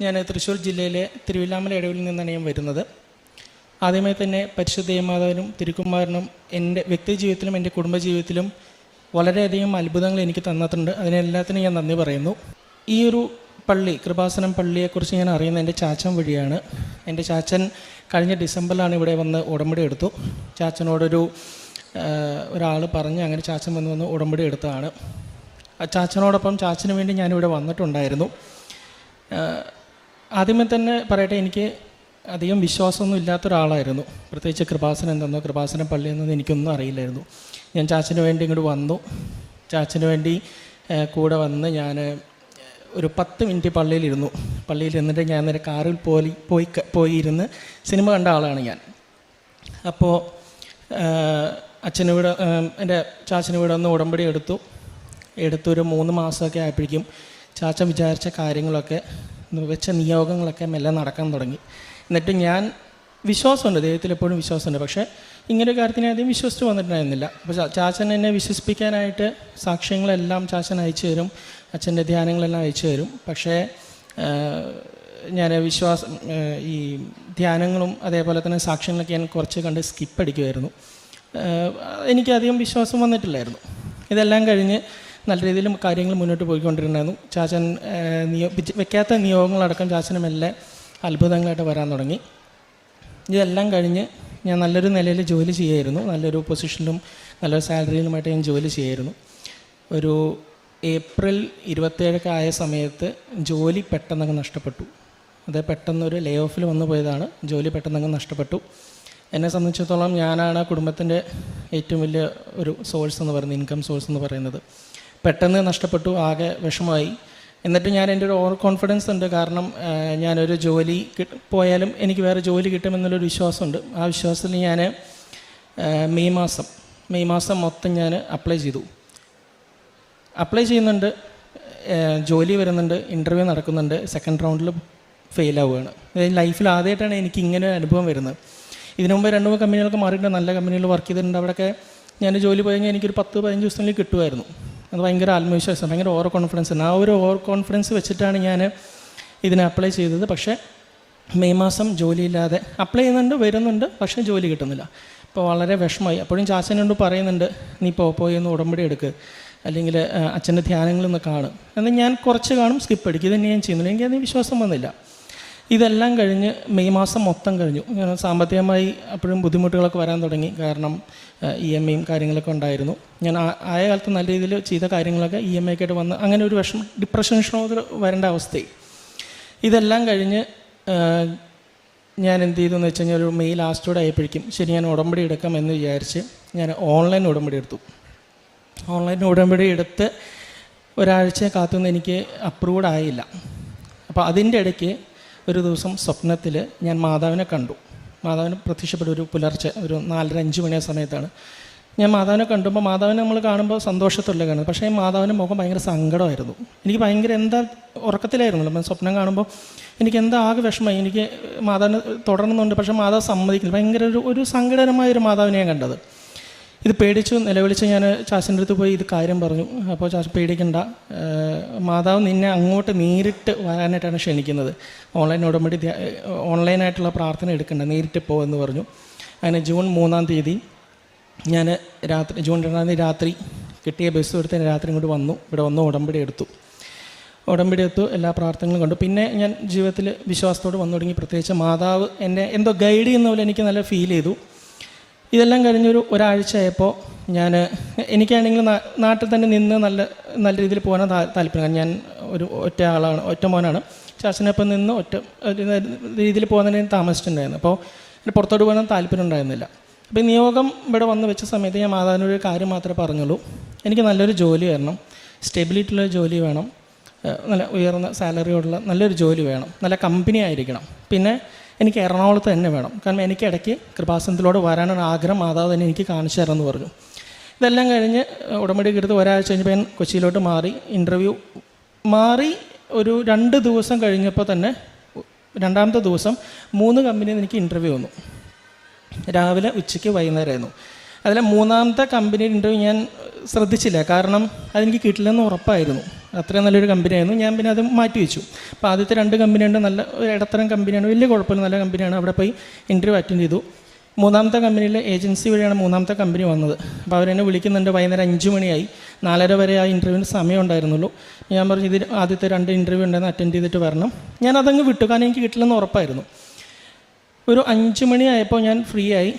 ഞാൻ തൃശ്ശൂർ ജില്ലയിലെ തിരുവില്ലാമല ഇടവിൽ നിന്നാണ് ഞാൻ വരുന്നത്. ആദ്യമായി തന്നെ പരിശുദ്ധ ദേവമാതാവിനും തിരുക്കുമാരനും എൻ്റെ വ്യക്തി ജീവിതത്തിലും എൻ്റെ കുടുംബജീവിതത്തിലും വളരെയധികം അത്ഭുതങ്ങൾ എനിക്ക് തന്നിട്ടുണ്ട്. അതിനെല്ലാത്തിനും ഞാൻ നന്ദി പറയുന്നു. ഈ ഒരു പള്ളി, കൃപാസനം പള്ളിയെക്കുറിച്ച് ഞാൻ അറിയുന്നത് എൻ്റെ ചാച്ചൻ വഴിയാണ്. എൻ്റെ ചാച്ചൻ കഴിഞ്ഞ ഡിസംബറിലാണ് ഇവിടെ വന്ന് ഉടമ്പടി എടുത്തു. ചാച്ചനോടൊരു ഒരാൾ പറഞ്ഞ് അങ്ങനെ ചാച്ചൻ വന്ന് ഉടമ്പടി എടുത്തതാണ്. ചാച്ചനോടൊപ്പം ചാച്ചന് വേണ്ടി ഞാനിവിടെ വന്നിട്ടുണ്ടായിരുന്നു. ആദ്യമേ തന്നെ പറയട്ടെ, എനിക്ക് അധികം വിശ്വാസമൊന്നും ഇല്ലാത്തൊരാളായിരുന്നു. പ്രത്യേകിച്ച് കൃപാസനം എന്തെന്നോ കൃപാസനം പള്ളി എന്നൊന്നും എനിക്കൊന്നും അറിയില്ലായിരുന്നു. ഞാൻ ചാച്ചന് വേണ്ടി ഇങ്ങോട്ട് വന്നു. ചാച്ചന് വേണ്ടി കൂടെ വന്ന് ഞാൻ ഒരു 10 മിനിറ്റ് പള്ളിയിലിരുന്നു. പള്ളിയിലിരുന്നിട്ട് ഞാൻ നേരെ കാറിൽ പോയി ഇരുന്ന് സിനിമ കണ്ട ആളാണ് ഞാൻ. അപ്പോൾ അച്ഛനിവിടെ എൻ്റെ ചാച്ചനിവിടെ വന്ന് ഉടമ്പടി എടുത്തൊരു 3 മാസമൊക്കെ ആയപ്പോഴേക്കും ചാച്ചൻ വിചാരിച്ച കാര്യങ്ങളൊക്കെ വെച്ച നിയോഗങ്ങളൊക്കെ മെല്ലെ നടക്കാൻ തുടങ്ങി. എന്നിട്ട് ഞാൻ വിശ്വാസമുണ്ട്, ദൈവത്തിൽ എപ്പോഴും വിശ്വാസമുണ്ട്. പക്ഷേ ഇങ്ങനെ ഒരു കാര്യത്തിന് ആദ്യം വിശ്വസിച്ച് വന്നിട്ടുണ്ടായിരുന്നില്ല. അപ്പോൾ ചാച്ചൻ എന്നെ വിശ്വസിപ്പിക്കാനായിട്ട് സാക്ഷ്യങ്ങളെല്ലാം ചാച്ചൻ അയച്ചു തരും, അച്ഛൻ്റെ ധ്യാനങ്ങളെല്ലാം അയച്ചു തരും. പക്ഷേ ഞാൻ ഈ ധ്യാനങ്ങളും അതേപോലെ തന്നെ സാക്ഷ്യങ്ങളൊക്കെ ഞാൻ കുറച്ച് കണ്ട് സ്കിപ്പ് അടിക്കുമായിരുന്നു. എനിക്കധികം വിശ്വാസം വന്നിട്ടില്ലായിരുന്നു. ഇതെല്ലാം കഴിഞ്ഞ് നല്ല രീതിയിൽ കാര്യങ്ങൾ മുന്നോട്ട് പോയിക്കൊണ്ടിരുന്നായിരുന്നു. ചാച്ചൻ വെക്കാത്ത നിയോഗങ്ങളടക്കം ചാച്ചനും എല്ലാം അത്ഭുതങ്ങളായിട്ട് വരാൻ തുടങ്ങി. ഇതെല്ലാം കഴിഞ്ഞ് ഞാൻ നല്ലൊരു നിലയിൽ ജോലി ചെയ്യായിരുന്നു. നല്ലൊരു പൊസിഷനിലും നല്ലൊരു സാലറിയിലുമായിട്ട് ഞാൻ ജോലി ചെയ്യായിരുന്നു. ഒരു ഏപ്രിൽ 27 ആയ സമയത്ത് ജോലി പെട്ടെന്നങ്ങ് നഷ്ടപ്പെട്ടു. അത് പെട്ടെന്നൊരു ലേ ഓഫിൽ വന്നു പോയതാണ്. ജോലി പെട്ടെന്നങ്ങ് നഷ്ടപ്പെട്ടു. എന്നെ സംബന്ധിച്ചിടത്തോളം ഞാനാണ് കുടുംബത്തിൻ്റെ ഏറ്റവും വലിയ ഒരു സോഴ്സ് എന്ന് പറയുന്നത്, ഇൻകം സോഴ്സ് എന്ന് പറയുന്നത്. പെട്ടെന്ന് നഷ്ടപ്പെട്ടു. ആകെ വിഷമമായി. എന്നിട്ട് ഞാൻ എൻ്റെ ഒരു ഓവർ കോൺഫിഡൻസ് ഉണ്ട്. കാരണം ഞാനൊരു ജോലി പോയാലും എനിക്ക് വേറെ ജോലി കിട്ടുമെന്നുള്ളൊരു വിശ്വാസമുണ്ട്. ആ വിശ്വാസത്തിൽ ഞാൻ മെയ് മാസം മൊത്തം ഞാൻ അപ്ലൈ ചെയ്യുന്നുണ്ട്. ജോലി വരുന്നുണ്ട്, ഇൻ്റർവ്യൂ നടക്കുന്നുണ്ട്. സെക്കൻഡ് റൗണ്ടിൽ ഫെയിലാവുകയാണ്. ലൈഫിൽ ആദ്യമായിട്ടാണ് എനിക്ക് ഇങ്ങനെ ഒരു അനുഭവം വരുന്നത്. ഇതിനു മുമ്പ് 2-3 കമ്പനികൾക്ക് മാറിയിട്ടുണ്ട്. നല്ല കമ്പനികളിൽ വർക്ക് ചെയ്തിട്ടുണ്ട്. അവിടെയൊക്കെ ഞാൻ ജോലി പോയി കഴിഞ്ഞാൽ എനിക്കൊരു 10-15 ദിവസങ്ങളിൽ കിട്ടുമായിരുന്നു. അത് ഭയങ്കര ആത്മവിശ്വാസം, ഭയങ്കര ഓവർ കോൺഫിഡൻസ് ഉണ്ട്. ആ ഒരു ഓവർ കോൺഫിഡൻസ് വെച്ചിട്ടാണ് ഞാൻ ഇതിന് അപ്ലൈ ചെയ്തത്. പക്ഷേ മെയ് മാസം ജോലിയില്ലാതെ അപ്ലൈ ചെയ്യുന്നുണ്ട്, വരുന്നുണ്ട്, പക്ഷേ ജോലി കിട്ടുന്നില്ല. അപ്പോൾ വളരെ വിഷമമായി. അപ്പോഴും ചാച്ചനോട് പറയുന്നുണ്ട്, നീ പോയി ഒന്ന് ഉടമ്പടി എടുക്കുക, അല്ലെങ്കിൽ അച്ഛൻ്റെ ധ്യാനങ്ങളൊന്ന് കാണും. എന്നാൽ ഞാൻ കുറച്ച് കാണും, സ്കിപ്പ് അടിക്കും. ഇതന്നെ ഞാൻ ചെയ്യുന്നില്ല. എനിക്ക് അതിന് വിശ്വാസം വന്നില്ല. ഇതെല്ലാം കഴിഞ്ഞ് മെയ് മാസം മൊത്തം കഴിഞ്ഞു. സാമ്പത്തികമായി അപ്പോഴും ബുദ്ധിമുട്ടുകളൊക്കെ വരാൻ തുടങ്ങി. കാരണം EMI കാര്യങ്ങളൊക്കെ ഉണ്ടായിരുന്നു. ഞാൻ ആയ കാലത്ത് നല്ല രീതിയിൽ ചെയ്ത കാര്യങ്ങളൊക്കെ EMI ഒക്കെ ആയിട്ട് വന്ന് അങ്ങനെ ഒരു ഡിപ്രഷനോട് വരേണ്ട അവസ്ഥയായി. ഇതെല്ലാം കഴിഞ്ഞ് ഞാൻ എന്ത് ചെയ്തു എന്ന് വെച്ച് കഴിഞ്ഞാൽ ഒരു മെയ് ലാസ്റ്റോടെ ആയപ്പോഴേക്കും ശരി ഞാൻ ഉടമ്പടി എടുക്കാം എന്ന് വിചാരിച്ച് ഞാൻ ഓൺലൈൻ ഉടമ്പടി എടുത്തു. ഓൺലൈൻ ഉടമ്പടി എടുത്ത് ഒരാഴ്ച കാത്തുനിന്ന് എനിക്ക് അപ്രൂവ്ഡ് ആയില്ല. അപ്പോൾ അതിൻ്റെ ഇടയ്ക്ക് ഒരു ദിവസം സ്വപ്നത്തിൽ ഞാൻ മാതാവിനെ കണ്ടു. മാതാവിനെ പ്രത്യക്ഷപ്പെട്ട ഒരു പുലർച്ചെ ഒരു 4:30-5 മണി സമയത്താണ് ഞാൻ മാതാവിനെ കണ്ടുമ്പോൾ. മാതാവിനെ നമ്മൾ കാണുമ്പോൾ സന്തോഷത്തോടെ കാണുന്നത്. പക്ഷേ മാതാവിൻ്റെ മുഖം ഭയങ്കര സങ്കടമായിരുന്നു. എനിക്ക് ഭയങ്കര ഉറക്കത്തിലായിരുന്നല്ലോ. അപ്പം സ്വപ്നം കാണുമ്പോൾ എനിക്ക് ആകെ വിഷമമായി. എനിക്ക് മാതാവിനെ തുടരുന്നുണ്ട്, പക്ഷേ മാതാവ് സമ്മതിക്കില്ല. ഭയങ്കര ഒരു സങ്കടകരമായൊരു മാതാവിനെ ഞാൻ കണ്ടത്. ഇത് പേടിച്ചു നിലവിളിച്ച് ഞാൻ ചാച്ചൻ്റെ അടുത്ത് പോയി ഇത് കാര്യം പറഞ്ഞു. അപ്പോൾ ചാച്ച പേടിക്കണ്ട, മാതാവ് നിന്നെ അങ്ങോട്ട് നേരിട്ട് വരാനായിട്ടാണ് ക്ഷണിക്കുന്നത്. ഓൺലൈനായിട്ടുള്ള പ്രാർത്ഥന എടുക്കണ്ട, നേരിട്ട് പോകുമെന്ന് പറഞ്ഞു. അങ്ങനെ ജൂൺ 3-ാം തീയതി ഞാൻ ജൂൺ 2-ാം തീയതി രാത്രി കിട്ടിയ ബസ് എടുത്ത് രാത്രി ഇങ്ങോട്ട് ഇവിടെ വന്ന് ഉടമ്പടി എടുത്തു. എല്ലാ പ്രാർത്ഥനകളും കണ്ടു. പിന്നെ ഞാൻ ജീവിതത്തിൽ വിശ്വാസത്തോട് വന്നു തുടങ്ങി. പ്രത്യേകിച്ച് മാതാവ് എന്നെ എന്തോ ഗൈഡ് ചെയ്യുന്ന പോലെ എനിക്ക് നല്ല ഫീൽ ചെയ്തു. ഇതെല്ലാം കഴിഞ്ഞൊരു ഒരാഴ്ചയായപ്പോൾ എനിക്കാണെങ്കിൽ നാട്ടിൽ തന്നെ നിന്ന് നല്ല രീതിയിൽ പോകാൻ താല്പര്യം. ഞാൻ ഒറ്റ മോനാണ്. ചാച്ചനൊപ്പം നിന്ന് ഒറ്റ രീതിയിൽ പോകുന്നതിന് താമസിച്ചിട്ടുണ്ടായിരുന്നു. അപ്പോൾ എൻ്റെ പുറത്തോട്ട് പോകാൻ താല്പര്യം ഉണ്ടായിരുന്നില്ല. അപ്പോൾ ഈ നിയോഗം ഇവിടെ വന്ന് വെച്ച സമയത്ത് ഞാൻ മാതാവിനൊരു കാര്യം മാത്രമേ പറഞ്ഞുള്ളൂ, എനിക്ക് നല്ലൊരു ജോലി വരണം, സ്റ്റെബിലിറ്റിയുള്ള ജോലി വേണം, നല്ല ഉയർന്ന സാലറിയോടുള്ള നല്ലൊരു ജോലി വേണം, നല്ല കമ്പനി ആയിരിക്കണം, പിന്നെ എനിക്ക് എറണാകുളത്ത് തന്നെ വേണം. കാരണം എനിക്ക് ഇടയ്ക്ക് കൃപാസനത്തിലോട് വരാനൊരു ആഗ്രഹം മാതാവ് തന്നെ എനിക്ക് കാണിച്ചു തരാമെന്ന് പറഞ്ഞു. ഇതെല്ലാം കഴിഞ്ഞ് ഉടമ്പടി എടുത്ത് ഒരാഴ്ച കഴിഞ്ഞപ്പോൾ ഞാൻ കൊച്ചിയിലോട്ട് ഇൻ്റർവ്യൂ മാറി ഒരു 2 ദിവസം കഴിഞ്ഞപ്പോൾ തന്നെ 2ാമത്തെ ദിവസം 3 കമ്പനിയിൽ നിന്ന് എനിക്ക് ഇൻ്റർവ്യൂ വന്നു. രാവിലെ, ഉച്ചയ്ക്ക്, വൈകുന്നേരമായിരുന്നു. അതിലെ 3ാമത്തെ കമ്പനിയുടെ ഇൻ്റർവ്യൂ ഞാൻ ശ്രദ്ധിച്ചില്ല. കാരണം അതെനിക്ക് കിട്ടില്ലെന്ന് ഉറപ്പായിരുന്നു. അത്രയും നല്ലൊരു കമ്പനിയായിരുന്നു. ഞാൻ പിന്നെ അത് മാറ്റി വെച്ചു. അപ്പോൾ ആദ്യത്തെ 2 കമ്പനിയുണ്ട്, നല്ല ഒരു ഇടത്തരം കമ്പനിയാണ്, വലിയ കുഴപ്പമില്ല, നല്ല കമ്പനിയാണ്. അവിടെ പോയി ഇൻ്റർവ്യൂ അറ്റൻഡ് ചെയ്തു. 3ാമത്തെ കമ്പനിയിൽ ഏജൻസി വഴിയാണ് 3ാമത്തെ കമ്പനി വന്നത്. അപ്പോൾ അവരെന്നെ വിളിക്കുന്നുണ്ട്. വൈകുന്നേരം 5 മണിയായി, 4:30 വരെ ആ ഇൻ്റർവ്യൂവിന് സമയം ഉണ്ടായിരുന്നുള്ളൂ. ഞാൻ പറഞ്ഞു ഇത് ആദ്യത്തെ 2 ഇൻ്റർവ്യൂ ഉണ്ടെന്ന് അറ്റൻഡ് ചെയ്തിട്ട് വരണം. ഞാൻ അതങ്ങ് വിട്ടു, കാരണം എനിക്ക് കിട്ടില്ലെന്ന് ഉറപ്പായിരുന്നു. ഒരു 5 മണിയായപ്പോൾ ഞാൻ ഫ്രീ ആയി.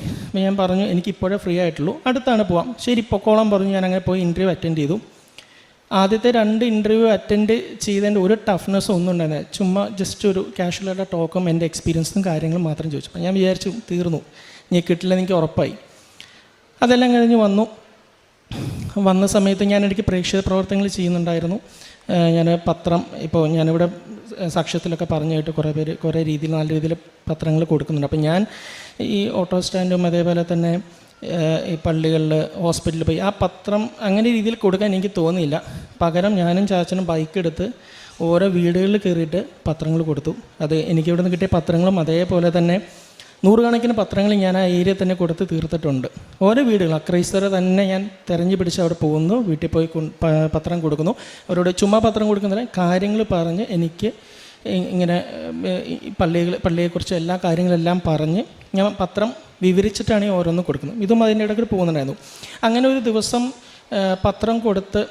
ഞാൻ പറഞ്ഞു എനിക്കിപ്പോഴേ ഫ്രീ ആയിട്ടുള്ളൂ, അടുത്താണ് പോവാം, ശരി പൊക്കോളം പറഞ്ഞു. ഞാൻ അങ്ങനെ പോയി ഇൻ്റർവ്യൂ അറ്റൻഡ് ചെയ്തു. ആദ്യത്തെ 2 ഇൻ്റർവ്യൂ അറ്റൻഡ് ചെയ്തതിൻ്റെ ഒരു ടഫ്നെസ്സും ഒന്നും ഉണ്ടായിരുന്നില്ല. ചുമ്മാ ജസ്റ്റ് ഒരു കാഷ്വലായിട്ട് ടോക്കും എൻ്റെ എക്സ്പീരിയൻസും കാര്യങ്ങളും മാത്രം ചോദിച്ചു. അപ്പോൾ ഞാൻ വിചാരിച്ചു തീർന്നു, ഇനി കിട്ടില്ലെന്ന് എനിക്ക് ഉറപ്പായി. അതെല്ലാം കഴിഞ്ഞ് വന്ന സമയത്ത് ഞാൻ എനിക്ക് പ്രേക്ഷക പ്രവർത്തനങ്ങൾ ചെയ്യുന്നുണ്ടായിരുന്നു. ഞാൻ പത്രം, ഇപ്പോൾ ഞാനിവിടെ സാക്ഷ്യത്തിലൊക്കെ പറഞ്ഞായിട്ട് കുറേ രീതിയിൽ നല്ല രീതിയിൽ പത്രങ്ങൾ കൊടുക്കുന്നുണ്ട്. അപ്പോൾ ഞാൻ ഈ ഓട്ടോ സ്റ്റാൻഡും അതേപോലെ തന്നെ ഈ പള്ളികളിൽ, ഹോസ്പിറ്റലിൽ പോയി ആ പത്രം അങ്ങനെ രീതിയിൽ കൊടുക്കാൻ എനിക്ക് തോന്നിയില്ല. പകരം ഞാനും ചാച്ചനും ബൈക്ക് എടുത്ത് ഓരോ വീടുകളിൽ കയറിയിട്ട് പത്രങ്ങൾ കൊടുത്തു. അത് എനിക്കിവിടെ നിന്ന് കിട്ടിയ പത്രങ്ങളും അതേപോലെ തന്നെ 100 കണക്കിന് പത്രങ്ങൾ ഞാൻ ആ ഏരിയ തന്നെ കൊടുത്ത് തീർത്തിട്ടുണ്ട്. ഓരോ വീടുകൾ അക്രൈസ്തരെ തന്നെ ഞാൻ തിരഞ്ഞു പിടിച്ച് അവിടെ പോകുന്നു, വീട്ടിൽ പോയി പത്രം കൊടുക്കുന്നു. അവരോട് ചുമ്മാ പത്രം കൊടുക്കുന്നില്ല, കാര്യങ്ങൾ പറഞ്ഞ് എനിക്ക് ഇങ്ങനെ പള്ളിയെക്കുറിച്ച് എല്ലാ കാര്യങ്ങളെല്ലാം പറഞ്ഞ് ഞാൻ പത്രം വിവരിച്ചിട്ടാണ് ഈ ഓരോന്നും കൊടുക്കുന്നത്. ഇതും അതിൻ്റെ ഇടയ്ക്ക് പോകുന്നുണ്ടായിരുന്നു. അങ്ങനെ ഒരു ദിവസം പത്രം കൊടുത്ത്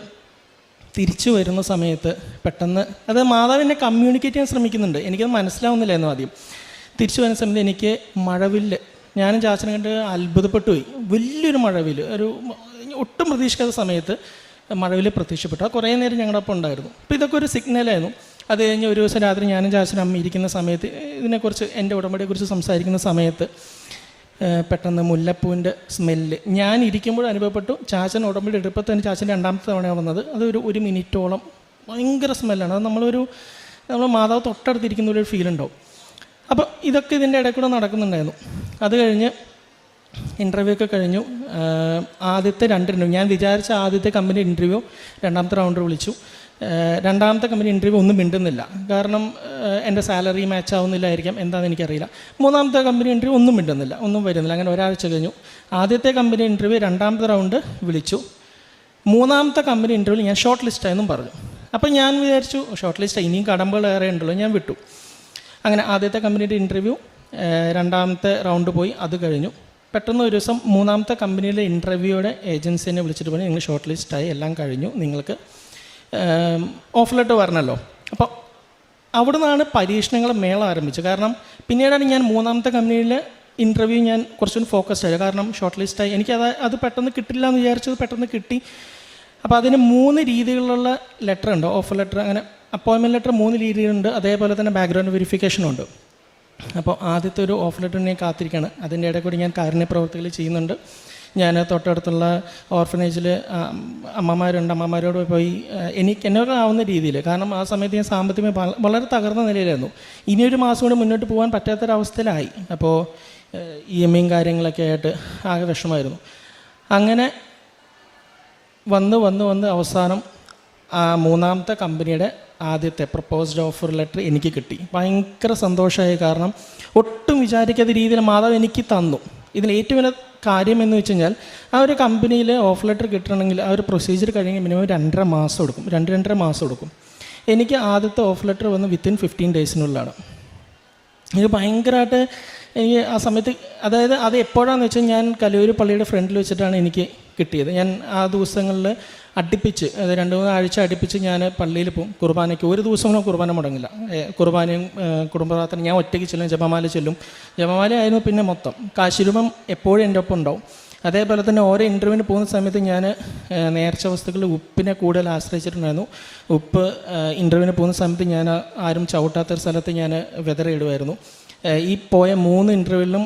തിരിച്ചു വരുന്ന സമയത്ത് പെട്ടെന്ന് അത് മാതാവിനെ കമ്മ്യൂണിക്കേറ്റ് ചെയ്യാൻ ശ്രമിക്കുന്നുണ്ട്, എനിക്കത് മനസ്സിലാവുന്നില്ലായിരുന്നു ആദ്യം. തിരിച്ചു വരുന്ന സമയത്ത് എനിക്ക് മഴവില്ല്, ഞാനും ചാച്ചനെ കണ്ട് അത്ഭുതപ്പെട്ടു പോയി. വലിയൊരു മഴവില്ല്, ഒരു ഒട്ടും പ്രതീക്ഷിക്കാത്ത സമയത്ത് മഴവില്ല് പ്രത്യക്ഷപ്പെട്ടു. അത് കുറേ നേരം ഞങ്ങളുടെ ഒപ്പം ഉണ്ടായിരുന്നു. അപ്പോൾ ഇതൊക്കെ ഒരു സിഗ്നലായിരുന്നു. അത് കഴിഞ്ഞ് ഒരു ദിവസം രാത്രി ഞാനും ചാച്ചനും അമ്മ ഇരിക്കുന്ന സമയത്ത് ഇതിനെക്കുറിച്ച്, എൻ്റെ ഉടമ്പടിയെക്കുറിച്ച് സംസാരിക്കുന്ന സമയത്ത് പെട്ടെന്ന് മുല്ലപ്പൂവിൻ്റെ സ്മെല്ല് ഞാൻ ഇരിക്കുമ്പോൾ അനുഭവപ്പെട്ടു. ചാച്ചൻ ഉടമ്പടി എടുപ്പോൾ തന്നെ ചാച്ചൻ്റെ 2ാമത്തെ തവണയാണ് വന്നത്. അതൊരു 1 മിനിറ്റോളം ഭയങ്കര സ്മെല്ലാണ്. അത് നമ്മൾ മാതാവ് തൊട്ടടുത്തിരിക്കുന്ന ഒരു ഫീൽ ഉണ്ടാവും. അപ്പോൾ ഇതൊക്കെ ഇതിൻ്റെ ഇടയിൽ കൂടെ നടക്കുന്നുണ്ടായിരുന്നു. അത് കഴിഞ്ഞ് ഇൻ്റർവ്യൂ ഒക്കെ കഴിഞ്ഞു. ആദ്യത്തെ 2 ഇൻ്റർവ്യൂ ഞാൻ വിചാരിച്ച ആദ്യത്തെ കമ്പനി ഇൻ്റർവ്യൂ 2ാമത്തെ റൗണ്ട് വിളിച്ചു. 2ാമത്തെ കമ്പനി ഇൻ്റർവ്യൂ ഒന്നും മിണ്ടുന്നില്ല, കാരണം എൻ്റെ സാലറി മാച്ച് ആവുന്നില്ലായിരിക്കാം, എന്താണെന്ന് എനിക്കറിയില്ല. 3ാമത്തെ കമ്പനി ഇൻ്റർവ്യൂ ഒന്നും മിണ്ടുന്നില്ല, ഒന്നും വരുന്നില്ല. അങ്ങനെ ഒരാഴ്ച കഴിഞ്ഞു. ആദ്യത്തെ കമ്പനി ഇൻ്റർവ്യൂ 2ാമത്തെ റൗണ്ട് വിളിച്ചു. 3ാമത്തെ കമ്പനി ഇൻ്റർവ്യൂ ഞാൻ ഷോർട്ട് ലിസ്റ്റായെന്നും പറഞ്ഞു. അപ്പോൾ ഞാൻ വിചാരിച്ചു ഷോർട്ട് ലിസ്റ്റ് ഇനിയും കടമ്പകൾ ഏറെ ഉണ്ടല്ലോ, ഞാൻ വിട്ടു. അങ്ങനെ ആദ്യത്തെ കമ്പനിയുടെ ഇൻ്റർവ്യൂ 2ാമത്തെ റൗണ്ട് പോയി, അത് കഴിഞ്ഞു. പെട്ടെന്ന് ഒരു ദിവസം 3ാമത്തെ കമ്പനിയിലെ ഇൻ്റർവ്യൂയുടെ ഏജൻസിനെ വിളിച്ചിട്ട് പറഞ്ഞു നിങ്ങൾ ഷോർട്ട് ലിസ്റ്റായി, എല്ലാം കഴിഞ്ഞു, നിങ്ങൾക്ക് ഓഫർ ലെറ്റർ വരണമല്ലോ. അപ്പോൾ അവിടെ നിന്നാണ് പരീക്ഷണങ്ങൾ മേള ആരംഭിച്ചത്. കാരണം പിന്നീടാണ് ഞാൻ 3ാമത്തെ കമ്പനിയിലെ ഇൻ്റർവ്യൂ ഞാൻ കുറച്ചുകൂടി ഫോക്കസ്ഡ് ആയത്. കാരണം ഷോർട്ട് ലിസ്റ്റായി, എനിക്കത് പെട്ടെന്ന് കിട്ടില്ല എന്ന് വിചാരിച്ചത് പെട്ടെന്ന് കിട്ടി. അപ്പോൾ അതിന് 3 രീതിയിലുള്ള ലെറ്റർ ഉണ്ട്, ഓഫർ ലെറ്റർ, അങ്ങനെ അപ്പോയിൻമെൻറ്റ് ലെറ്റർ 3 രീതിയിലുണ്ട്. അതേപോലെ തന്നെ ബാക്ക്ഗ്രൗണ്ട് വെരിഫിക്കേഷനും ഉണ്ട്. അപ്പോൾ ആദ്യത്തെ ഒരു ഓഫർ ലെറ്ററിനെ കാത്തിരിക്കുകയാണ്. അതിൻ്റെ ഇടയിൽ കൂടി ഞാൻ കാരുണ്യ പ്രവർത്തികൾ ചെയ്യുന്നുണ്ട്. ഞാൻ തൊട്ടടുത്തുള്ള ഓർഫനേജിൽ അമ്മമാരുണ്ട്, അമ്മമാരോട് പോയി എന്നോട് ആവുന്ന രീതിയിൽ, കാരണം ആ സമയത്ത് ഞാൻ സാമ്പത്തികമായി വളരെ തകർന്ന നിലയിലായിരുന്നു. ഇനിയൊരു മാസം കൂടി മുന്നോട്ട് പോകാൻ പറ്റാത്തൊരവസ്ഥയിലായി. അപ്പോൾ EMI കാര്യങ്ങളൊക്കെ ആയിട്ട് ആകെ വിഷമമായിരുന്നു. അങ്ങനെ വന്ന് അവസാനം ആ 3ാമത്തെ കമ്പനിയുടെ ആദ്യത്തെ പ്രപ്പോസ്ഡ് ഓഫർ ലെറ്റർ എനിക്ക് കിട്ടി. ഭയങ്കര സന്തോഷമായി, കാരണം ഒട്ടും വിചാരിക്കാത്ത രീതിയിൽ മാതാവ് എനിക്ക് തന്നു. ഇതിൽ ഏറ്റവും വലിയ കാര്യം എന്ന് വെച്ച് കഴിഞ്ഞാൽ ആ ഒരു കമ്പനിയിൽ ഓഫർ ലെറ്റർ കിട്ടണമെങ്കിൽ ആ ഒരു പ്രൊസീജിയർ കഴിയുമെങ്കിൽ മിനിമം 2.5 മാസം എടുക്കും, 2.5 മാസം എടുക്കും. എനിക്ക് ആദ്യത്തെ ഓഫർ ലെറ്റർ വന്ന് വിത്തിൻ 15 ഡേയ്സിനുള്ളിലാണ്. എനിക്ക് ഭയങ്കരമായിട്ട് എനിക്ക് ആ സമയത്ത്, അതായത് അത് എപ്പോഴാണെന്ന് വെച്ചാൽ ഞാൻ കലൂർ പള്ളിയുടെ ഫ്രണ്ടിൽ വെച്ചിട്ടാണ് എനിക്ക് കിട്ടിയത്. ഞാൻ ആ ദിവസങ്ങളിൽ അടുപ്പിച്ച്, അത് 2-3 ആഴ്ച അടുപ്പിച്ച് ഞാൻ പള്ളിയിൽ പോകും കുർബാനയ്ക്ക്. ഒരു ദിവസങ്ങളും കുർബാന മുടങ്ങില്ല. കുർബാനയും കുടുംബപ്രാർത്ഥന ഞാൻ ഒറ്റയ്ക്ക് ചെല്ലും, ജപമാല ചെല്ലും. ജപമാല ആയിരുന്നു പിന്നെ മൊത്തം. കാശിരൂപം എപ്പോഴും എൻ്റെ ഒപ്പം ഉണ്ടാവും. അതേപോലെ തന്നെ ഓരോ ഇൻ്റർവ്യൂവിന് പോകുന്ന സമയത്ത് ഞാൻ നേർച്ച വസ്തുക്കളിൽ ഉപ്പിനെ കൂടുതൽ ആശ്രയിച്ചിട്ടുണ്ടായിരുന്നു. ഉപ്പ് ഇൻ്റർവ്യൂവിന് പോകുന്ന സമയത്ത് ഞാൻ ആരും ചവിട്ടാത്തൊരു സ്ഥലത്ത് ഞാൻ വെതറിയിടുമായിരുന്നു. ഈ പോയ 3 ഇൻ്റർവ്യൂവിലും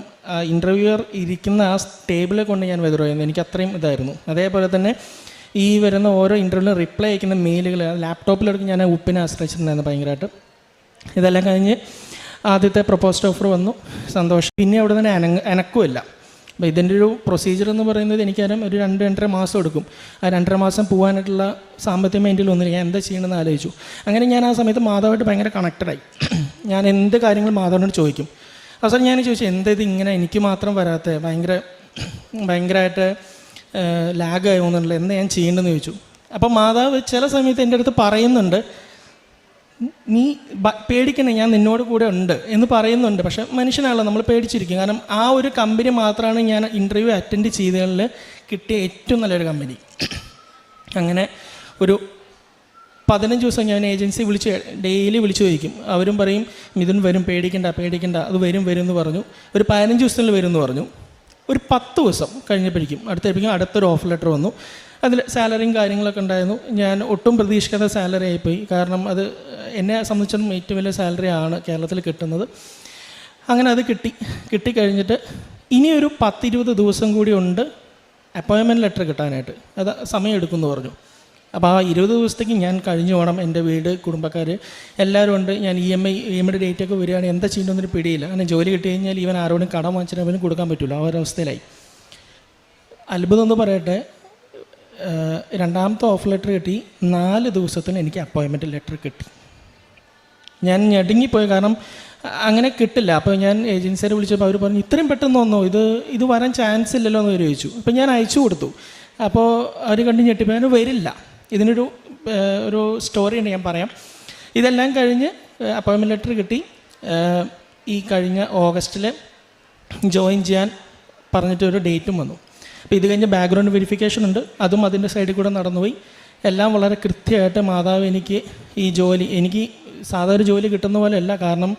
ഇൻ്റർവ്യൂവർ ഇരിക്കുന്ന ആ ടേബിളെ കൊണ്ട് ഞാൻ വെതറുമായിരുന്നു. എനിക്ക് അത്രയും ഇതായിരുന്നു. അതേപോലെ തന്നെ ഈ വരുന്ന ഓരോ ഇൻ്റർവ്യൂവിലും റിപ്ലൈ അയക്കുന്ന മെയിലുകൾ ലാപ്ടോപ്പിലെടുത്ത് ഞാൻ ഉപ്പിനെ ആശ്രയിച്ചിട്ടുണ്ടായിരുന്നു ഭയങ്കരമായിട്ട്. ഇതെല്ലാം കഴിഞ്ഞ് ആദ്യത്തെ പ്രപ്പോസ്ഡ് ഓഫർ വന്നു, സന്തോഷം. പിന്നെ അവിടെ തന്നെ അനക്കുമില്ല. അപ്പോൾ ഇതിൻ്റെ ഒരു പ്രൊസീജിയർ എന്ന് പറയുന്നത് എനിക്കറിയാം ഒരു 2-2.5 മാസം എടുക്കും. ആ 2.5 മാസം പോകാനായിട്ടുള്ള സാമ്പത്തിക മൈൻഡിൽ ഒന്നുമില്ല. ഞാൻ എന്താ ചെയ്യണമെന്ന് ആലോചിച്ചു. അങ്ങനെ ഞാൻ ആ സമയത്ത് മാധവായിട്ട് ഭയങ്കര കണക്റ്റഡായി. ഞാൻ എന്ത് കാര്യങ്ങൾ മാധവനോട് ചോദിക്കും. അവസാനം ഞാൻ ചോദിച്ചു എന്താ ഇത് ഇങ്ങനെ എനിക്ക് മാത്രം വരാത്ത, ഭയങ്കരമായിട്ട് ലാഗായി പോകുന്നുണ്ടല്ലോ, എന്താ ഞാൻ ചെയ്യേണ്ടതെന്ന് ചോദിച്ചു. അപ്പോൾ മാതാവ് ചില സമയത്ത് എൻ്റെ അടുത്ത് പറയുന്നുണ്ട്, നീ പേടിക്കണേ, ഞാൻ നിന്നോട് കൂടെ ഉണ്ട് എന്ന് പറയുന്നുണ്ട്. പക്ഷേ മനുഷ്യനാണല്ലോ, നമ്മൾ പേടിച്ചിരിക്കും. കാരണം ആ ഒരു കമ്പനി മാത്രമാണ് ഞാൻ ഇൻ്റർവ്യൂ അറ്റൻഡ് ചെയ്തതിൽ കിട്ടിയ ഏറ്റവും നല്ലൊരു കമ്പനി. അങ്ങനെ ഒരു 15 ദിവസം ഞാൻ ഏജൻസി ഡെയിലി വിളിച്ചു ചോദിക്കും. അവരും പറയും മിഥുൻ വരും, പേടിക്കണ്ട, അത് വരും എന്ന് പറഞ്ഞു. ഒരു 15 ദിവസത്തിൽ വരും എന്ന് പറഞ്ഞു. ഒരു 10 ദിവസം കഴിഞ്ഞപ്പോഴേക്കും അടുത്തൊരു ഓഫർ ലെറ്റർ വന്നു. അതിൽ സാലറിയും കാര്യങ്ങളൊക്കെ ഉണ്ടായിരുന്നു. ഞാൻ ഒട്ടും പ്രതീക്ഷിക്കാത്ത സാലറി ആയിപ്പോയി. കാരണം അത് എന്നെ സംബന്ധിച്ചിടത്തോളം ഏറ്റവും വലിയ സാലറി ആണ് കേരളത്തിൽ കിട്ടുന്നത്. അങ്ങനെ അത് കിട്ടിക്കഴിഞ്ഞിട്ട് ഇനിയൊരു 10-20 ദിവസം കൂടി ഉണ്ട് അപ്പോയിൻമെൻറ്റ് ലെറ്റർ കിട്ടാനായിട്ട്. അത് സമയം എടുക്കുമെന്ന് പറഞ്ഞു. അപ്പോൾ ആ 20 ദിവസത്തേക്ക് ഞാൻ കഴിഞ്ഞു പോകണം. എൻ്റെ വീട്, കുടുംബക്കാർ എല്ലാവരും ഉണ്ട്. ഞാൻ ഇ എം ഐയുടെ ഡേറ്റൊക്കെ വരികയാണ്, എന്താ ചെയ്യണമെന്നൊരു പിടിയില്ല. അങ്ങനെ ജോലി കിട്ടി കഴിഞ്ഞാൽ ഇവൻ ആരോടും കടം വാങ്ങിച്ചിട്ട് അവന് കൊടുക്കാൻ പറ്റില്ല. ആ ഒരവസ്ഥയിലായി. അത്ഭുതം എന്ന് പറയട്ടെ, രണ്ടാമത്തെ ഓഫർ ലെറ്റർ കിട്ടി. 4 ദിവസത്തിന് എനിക്ക് അപ്പോയിൻമെൻറ്റ് ലെറ്റർ കിട്ടി. ഞാൻ ഞെടുങ്ങിപ്പോയി. കാരണം അങ്ങനെ കിട്ടില്ല. അപ്പോൾ ഞാൻ ഏജൻസിയെ വിളിച്ചപ്പോൾ അവർ പറഞ്ഞു, ഇത്രയും പെട്ടെന്ന് വന്നോ, ഇത് വരാൻ ചാൻസ് ഇല്ലല്ലോ എന്ന് ചോദിച്ചു. അപ്പോൾ ഞാൻ അയച്ചു കൊടുത്തു. അപ്പോൾ അവർ കണ്ട് ഞെട്ടിപ്പോൾ ഞാൻ വരില്ല. ഇതിനൊരു സ്റ്റോറിയുണ്ട്, ഞാൻ പറയാം. ഇതെല്ലാം കഴിഞ്ഞ് അപ്പോയിൻമെൻറ്റ് ലെറ്റർ കിട്ടി. ഈ കഴിഞ്ഞ ഓഗസ്റ്റിൽ ജോയിൻ ചെയ്യാൻ പറഞ്ഞിട്ടൊരു ഡേറ്റും വന്നു. അപ്പോൾ ഇത് കഴിഞ്ഞ് ബാക്ക്ഗ്രൗണ്ട് വെരിഫിക്കേഷൻ ഉണ്ട്, അതും അതിൻ്റെ സൈഡിൽ കൂടെ നടന്നുപോയി. എല്ലാം വളരെ കൃത്യമായിട്ട് മാതാവ് എനിക്ക് ഈ ജോലി, എനിക്ക് സാധാരണ ജോലി കിട്ടുന്ന പോലെ അല്ല. കാരണം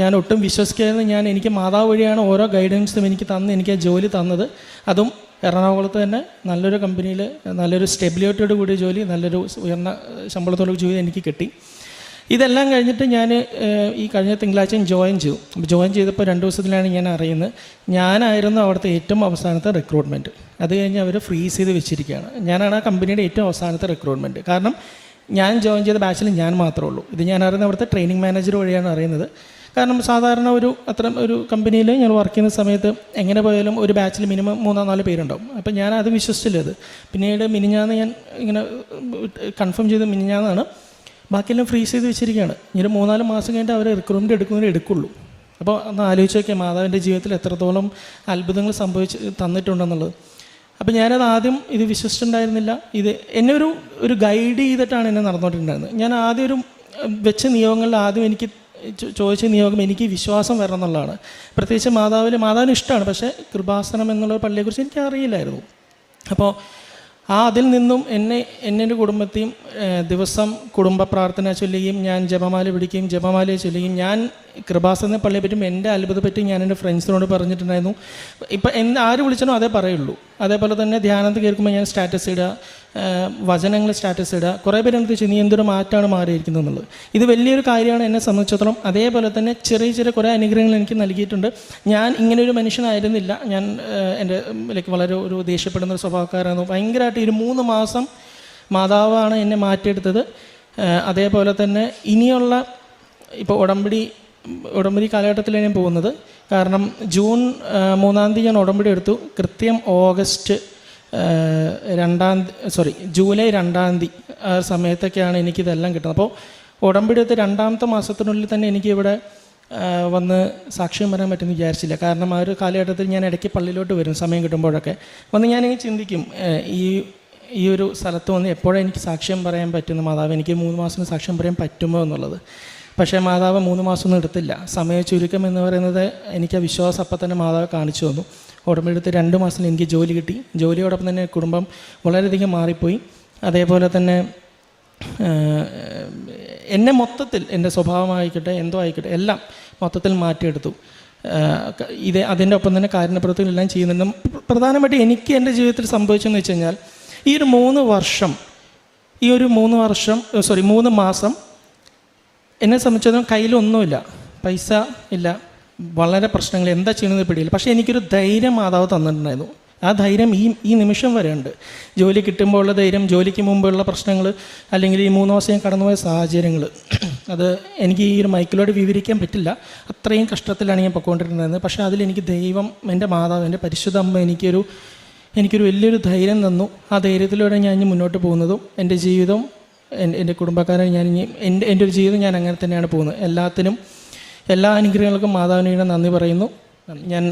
ഞാൻ ഒട്ടും വിശ്വസിക്കാതെ എനിക്ക് മാതാവ് വഴിയാണ് ഓരോ ഗൈഡൻസും എനിക്ക് ആ ജോലി തന്നത്. അതും എറണാകുളത്ത് തന്നെ നല്ലൊരു കമ്പനിയിൽ നല്ലൊരു സ്റ്റെബിലിറ്റിയോട് കൂടിയ ജോലി, നല്ലൊരു ഉയർന്ന ശമ്പളത്തോടെ ജോലി എനിക്ക് കിട്ടി. ഇതെല്ലാം കഴിഞ്ഞിട്ട് ഞാൻ ഈ കഴിഞ്ഞ തിങ്കളാഴ്ച ജോയിൻ ചെയ്തു. ജോയിൻ ചെയ്തപ്പോൾ 2 ദിവസത്തിലാണ് ഞാൻ അറിയുന്നത് ഞാനായിരുന്നു അവിടുത്തെ ഏറ്റവും അവസാനത്തെ റിക്രൂട്ട്മെൻറ്റ്. അത് കഴിഞ്ഞ് അവർ ഫ്രീസ് ചെയ്ത് വെച്ചിരിക്കുകയാണ്. ഞാനാണ് ആ കമ്പനിയുടെ ഏറ്റവും അവസാനത്തെ റിക്രൂട്ട്മെൻറ്റ്. കാരണം ഞാൻ ജോയിൻ ചെയ്ത ബാച്ചിൽ ഞാൻ മാത്രമേ ഉള്ളൂ. ഇത് ഞാൻ അറിയുന്ന അവിടുത്തെ ട്രെയിനിങ് മാനേജർ വഴിയാണ് അറിയുന്നത്. കാരണം സാധാരണ അത്തരം ഒരു കമ്പനിയിൽ ഞാൻ വർക്ക് ചെയ്യുന്ന സമയത്ത് എങ്ങനെ പോയാലും ഒരു ബാച്ചിൽ മിനിമം 3-4 പേരുണ്ടാവും. അപ്പം ഞാൻ അത് വിശ്വസിച്ചില്ലത്. പിന്നീട് മിനിഞ്ഞാന്ന് ഞാൻ ഇങ്ങനെ കൺഫേം ചെയ്ത് മിനിഞ്ഞാന്നാണ് ബാക്കിയെല്ലാം ഫ്രീസ് ചെയ്ത് വെച്ചിരിക്കുകയാണ്. ഇനി 3-4 മാസം കഴിഞ്ഞിട്ട് അവർ റിക്രൂട്ട്മെൻറ്റ് എടുക്കുള്ളൂ. അപ്പോൾ ഒന്ന് ആലോചിച്ച് നോക്കിയാൽ മാതാവിൻ്റെ ജീവിതത്തിൽ എത്രത്തോളം അത്ഭുതങ്ങൾ തന്നിട്ടുണ്ടെന്നുള്ളത്. അപ്പോൾ ഞാനത് ആദ്യം ഇത് വിശ്വസിച്ചിട്ടുണ്ടായിരുന്നില്ല. ഇത് എന്നെ ഒരു ഗൈഡ് ചെയ്തിട്ടാണ് എന്നെ നടന്നുകൊണ്ടിട്ടുണ്ടായിരുന്നത്. ഞാൻ ആദ്യം വെച്ച നിയോഗങ്ങളിൽ ആദ്യം എനിക്ക് ചോദിച്ച നിയോഗം എനിക്ക് വിശ്വാസം വരണം എന്നുള്ളതാണ്. പ്രത്യേകിച്ച് മാതാവിന് ഇഷ്ടമാണ്. പക്ഷേ കൃപാസനം എന്നുള്ള പള്ളിയെക്കുറിച്ച് എനിക്ക് അറിയില്ലായിരുന്നു. അപ്പോൾ അതിൽ നിന്നും എൻ്റെ കുടുംബത്തെയും ദിവസം കുടുംബ പ്രാർത്ഥന ചൊല്ലുകയും ഞാൻ ജപമാല പിടിക്കുകയും ജപമാലയെ ചൊല്ലുകയും ഞാൻ കൃപാസന പള്ളിയെ പറ്റും എൻ്റെ അത്ഭുതത്തെ പറ്റി ഞാൻ എൻ്റെ ഫ്രണ്ട്സിനോട് പറഞ്ഞിട്ടുണ്ടായിരുന്നു. ഇപ്പം ആര് വിളിച്ചാലും അതേ പറയുള്ളൂ. അതേപോലെ തന്നെ ധ്യാനത്തിൽ കേൾക്കുമ്പോൾ ഞാൻ സ്റ്റാറ്റസ് ഇടുക, വചനങ്ങൾ സ്റ്റാറ്റസ് ഇടുക. കുറേ പേര് എന്ത് വെച്ചാൽ നീ എന്തൊരു മാറ്റമാണ് മാറിയിരിക്കുന്നത് എന്നുള്ളത്. ഇത് വലിയൊരു കാര്യമാണ് എന്നെ സംബന്ധിച്ചിടത്തോളം. അതേപോലെ തന്നെ ചെറിയ കുറേ അനുഗ്രഹങ്ങൾ എനിക്ക് നൽകിയിട്ടുണ്ട്. ഞാൻ ഇങ്ങനെയൊരു മനുഷ്യനായിരുന്നില്ല. ഞാൻ എൻ്റെ വളരെ ഒരു ദേഷ്യപ്പെടുന്ന ഒരു സ്വഭാവക്കാരായിരുന്നു. ഭയങ്കരമായിട്ട് 3 മാസം മാതാവാണ് എന്നെ മാറ്റിയെടുത്തത്. അതേപോലെ തന്നെ ഇനിയുള്ള ഇപ്പോൾ ഉടമ്പടി കാലഘട്ടത്തിലാണ് ഞാൻ പോകുന്നത്. കാരണം ജൂൺ 3 ഞാൻ ഉടമ്പടി എടുത്തു. കൃത്യം ജൂലൈ 2 ആ സമയത്തൊക്കെയാണ് എനിക്കിതെല്ലാം കിട്ടുന്നത്. അപ്പോൾ ഉടമ്പടി എടുത്ത് 2ാമത്തെ മാസത്തിനുള്ളിൽ തന്നെ എനിക്കിവിടെ വന്ന് സാക്ഷ്യം പറയാൻ പറ്റുമെന്ന് വിചാരിച്ചില്ല. കാരണം ആ ഒരു കാലഘട്ടത്തിൽ ഞാൻ ഇടയ്ക്ക് പള്ളിയിലോട്ട് വരും സമയം കിട്ടുമ്പോഴൊക്കെ. വന്ന് ഞാനിങ്ങനെ ചിന്തിക്കും, ഈ ഒരു സ്ഥലത്ത് വന്ന് എപ്പോഴും എനിക്ക് സാക്ഷ്യം പറയാൻ പറ്റുന്ന മാതാവ് എനിക്ക് 3 മാസം സാക്ഷ്യം പറയാൻ പറ്റുമോ എന്നുള്ളത്. പക്ഷേ മാതാവ് 3 മാസമൊന്നും എടുത്തില്ല. സമയ ചുരുക്കം എന്ന് പറയുന്നത് എനിക്ക് ആ വിശ്വാസം അപ്പം തന്നെ മാതാവ് കാണിച്ചു തന്നു. ഉടമ്പെടുത്ത് 2 മാസത്തിൽ എനിക്ക് ജോലി കിട്ടി. ജോലിയോടൊപ്പം തന്നെ കുടുംബം വളരെയധികം മാറിപ്പോയി. അതേപോലെ തന്നെ എന്നെ മൊത്തത്തിൽ എൻ്റെ സ്വഭാവമായിക്കട്ടെ എന്തോ ആയിക്കട്ടെ എല്ലാം മൊത്തത്തിൽ മാറ്റിയെടുത്തു. അതിൻ്റെ ഒപ്പം തന്നെ കാരുണ്യപ്രവൃത്തികളെല്ലാം ചെയ്യുന്നുണ്ട്. പ്രധാനമായിട്ട് എനിക്ക് എൻ്റെ ജീവിതത്തിൽ സംഭവിച്ചതെന്ന് വെച്ച് കഴിഞ്ഞാൽ ഈ ഒരു 3 മാസം എന്നെ സംബന്ധിച്ചിടത്തോളം കയ്യിലൊന്നുമില്ല, പൈസ ഇല്ല, വളരെ പ്രശ്നങ്ങൾ, എന്താ ചെയ്യുന്നത് പിടിയില്ല. പക്ഷേ എനിക്കൊരു ധൈര്യം മാതാവ് തന്നിട്ടുണ്ടായിരുന്നു. ആ ധൈര്യം ഈ നിമിഷം വരെ ഉണ്ട്. ജോലി കിട്ടുമ്പോൾ ഉള്ള ധൈര്യം, ജോലിക്ക് മുമ്പുള്ള പ്രശ്നങ്ങൾ, അല്ലെങ്കിൽ ഈ 3 മാസം ഞാൻ കടന്നുപോയ സാഹചര്യങ്ങൾ, അത് എനിക്ക് ഈ ഒരു മൈക്കിലൂടെ വിവരിക്കാൻ പറ്റില്ല. അത്രയും കഷ്ടത്തിലാണ് ഞാൻ പൊയ്ക്കൊണ്ടിരുന്നത്. പക്ഷേ അതിലെനിക്ക് ദൈവം, എൻ്റെ മാതാവ്, എൻ്റെ പരിശുദ്ധ അമ്മ എനിക്കൊരു വലിയൊരു ധൈര്യം തന്നു. ആ ധൈര്യത്തിലൂടെ ഞാൻ ഇനി മുന്നോട്ട് പോകുന്നതും എൻ്റെ ജീവിതവും എൻ്റെ കുടുംബക്കാരെ എൻ്റെ ഒരു ജീവിതം ഞാൻ അങ്ങനെ തന്നെയാണ് പോകുന്നത്. എല്ലാ അനുഗ്രഹങ്ങൾക്കും മാതാവിന് നന്ദി പറയുന്നു. ഞാൻ